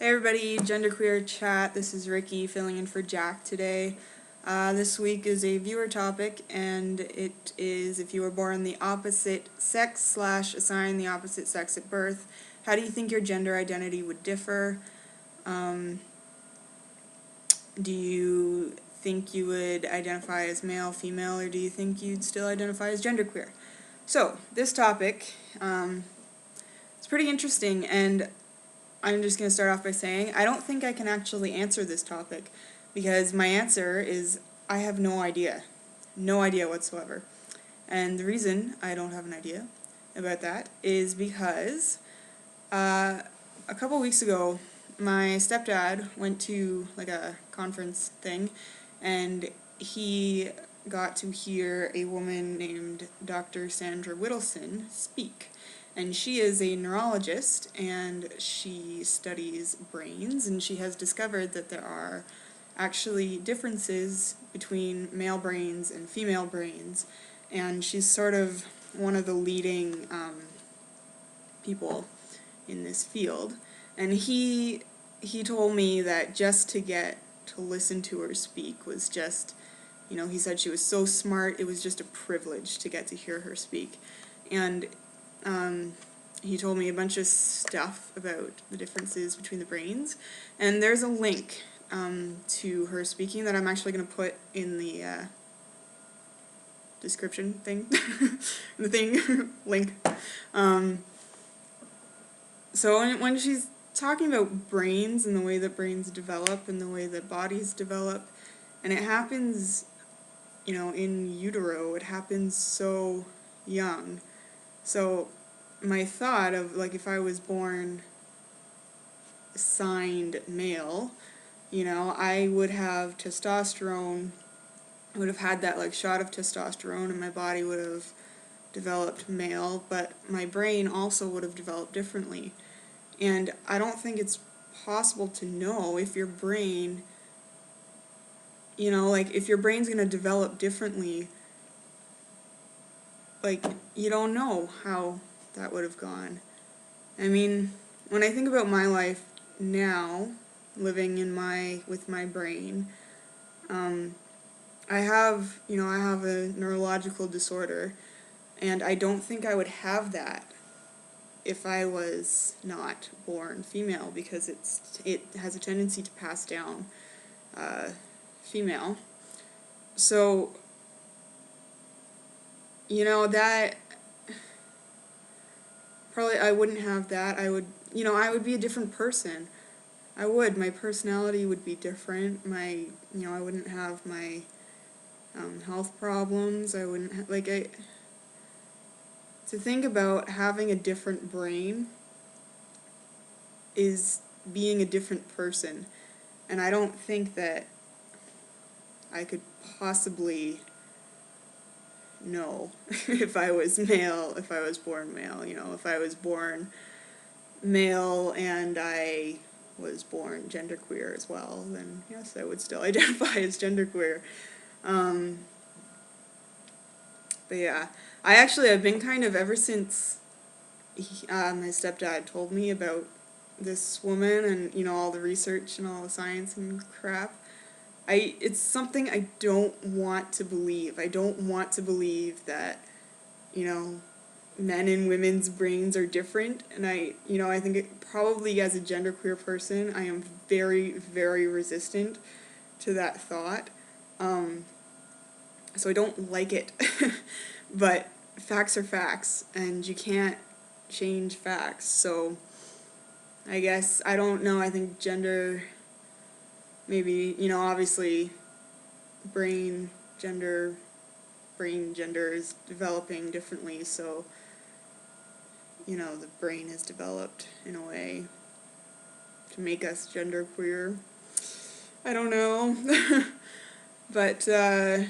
Hey everybody, Genderqueer Chat. This is Ricky filling in for Jack today. This week is a viewer topic, and it is if you were born the opposite sex / assigned the opposite sex at birth, how do you think your gender identity would differ? Do you think you would identify as male, female, or do you think you'd still identify as genderqueer? So, this topic, it's pretty interesting, and I'm just going to start off by saying I don't think I can actually answer this topic because my answer is I have no idea. No idea whatsoever. And the reason I don't have an idea about that is because a couple weeks ago my stepdad went to like a conference thing and he got to hear a woman named Dr. Sandra Witelson speak. And she is a neurologist, and she studies brains, and she has discovered that there are actually differences between male brains and female brains, and she's sort of one of the leading people in this field. And he told me that just to get to listen to her speak was just, he said she was so smart, it was just a privilege to get to hear her speak. And he told me a bunch of stuff about the differences between the brains, and there's a link to her speaking that I'm actually going to put in the description thing, the thing, link. So when she's talking about brains and the way that brains develop and the way that bodies develop, and it happens, in utero, it happens so young. So my thought of, like, if I was born assigned male, I would have testosterone, I would have had that, like, shot of testosterone, and my body would have developed male, but my brain also would have developed differently. And I don't think it's possible to know if your brain, if your brain's going to develop differently. Like, you don't know how that would have gone. I mean, when I think about my life now, living with my brain, I have a neurological disorder, and I don't think I would have that if I was not born female, because it has a tendency to pass down female. So that probably I wouldn't have that. I would be a different person. My personality would be different. I wouldn't have my health problems. I wouldn't to think about having a different brain is being a different person. And I don't think that I could possibly know if I was male, if I was born male, if I was born male and I was born genderqueer as well, then yes, I would still identify as genderqueer. But yeah, I've been kind of, ever since my stepdad told me about this woman and, all the research and all the science and crap, it's something I don't want to believe. I don't want to believe that, men and women's brains are different, and I think probably as a genderqueer person, I am very, very resistant to that thought. So I don't like it. But facts are facts, and you can't change facts. So I guess, I don't know, I think gender, maybe, obviously brain gender is developing differently, so the brain is developed in a way to make us genderqueer. I don't know. But I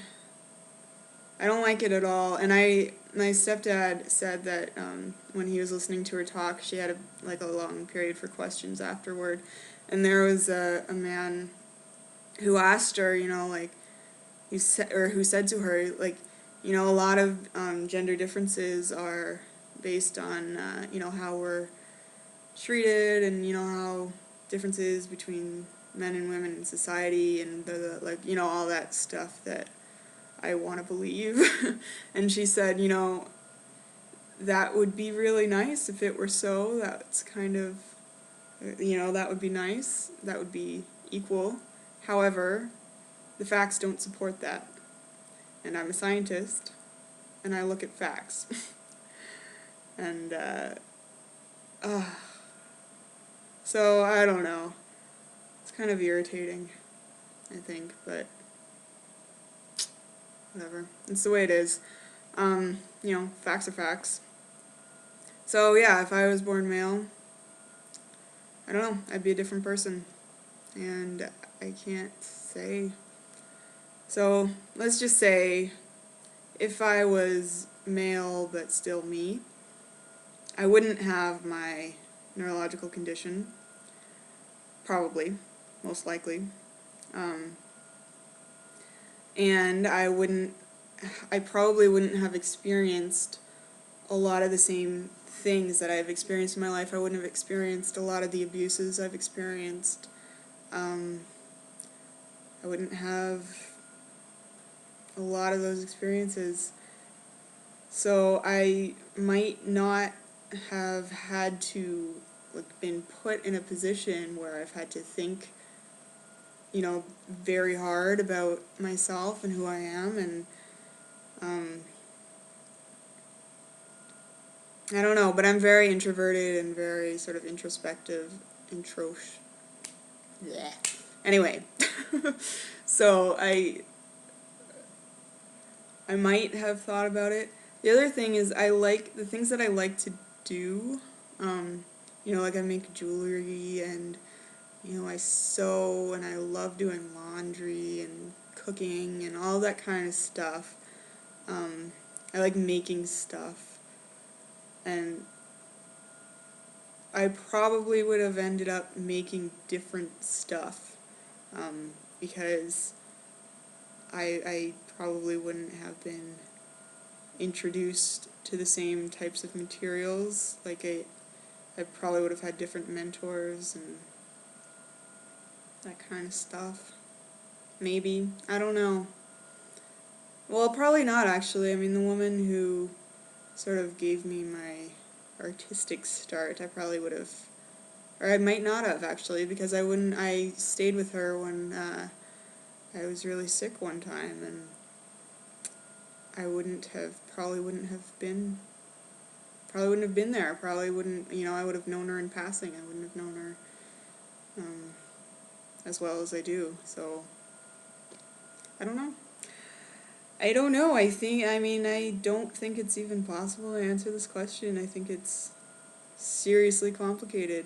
don't like it at all. And my stepdad said that when he was listening to her talk, she had a long period for questions afterward, and there was a man who asked her, who said to her, a lot of gender differences are based on how we're treated, and how differences between men and women in society and like, you know, all that stuff that I want to believe. And she said, you know, that would be really nice if it were so. That's kind of, you know, that would be nice. That would be equal. However, the facts don't support that. And I'm a scientist, and I look at facts. And, so, I don't know. It's kind of irritating, I think, but whatever. It's the way it is. You know, facts are facts. So, yeah, if I was born male, I don't know, I'd be a different person. And I can't say. So, let's just say, if I was male but still me, I wouldn't have my neurological condition. Probably. Most likely. And I probably wouldn't have experienced a lot of the same things that I've experienced in my life. I wouldn't have experienced a lot of the abuses I've experienced. I wouldn't have a lot of those experiences. So I might not have had to, like, been put in a position where I've had to think, you know, very hard about myself and who I am, and I don't know, but I'm very introverted and very sort of introspective, yeah. Anyway, so I might have thought about it. The other thing is I like, the things that I like to do, you know, like I make jewelry and, you know, I sew and I love doing laundry and cooking and all that kind of stuff. I like making stuff, and I probably would have ended up making different stuff, because I probably wouldn't have been introduced to the same types of materials. Like I probably would have had different mentors and that kind of stuff. Maybe. I don't know. Well, probably not, actually. I mean, the woman who sort of gave me my artistic start, I probably would have, or I might not have, actually, because I stayed with her when I was really sick one time, and I probably wouldn't have been there. Probably wouldn't, you know, I would have known her in passing. I wouldn't have known her as well as I do. So, I don't know. I don't know. I don't think it's even possible to answer this question. I think it's seriously complicated.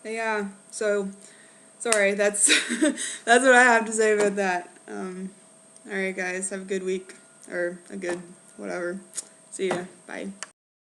Yeah, so, sorry, that's, that's what I have to say about that. Alright guys, have a good week, or a good whatever. See ya, bye.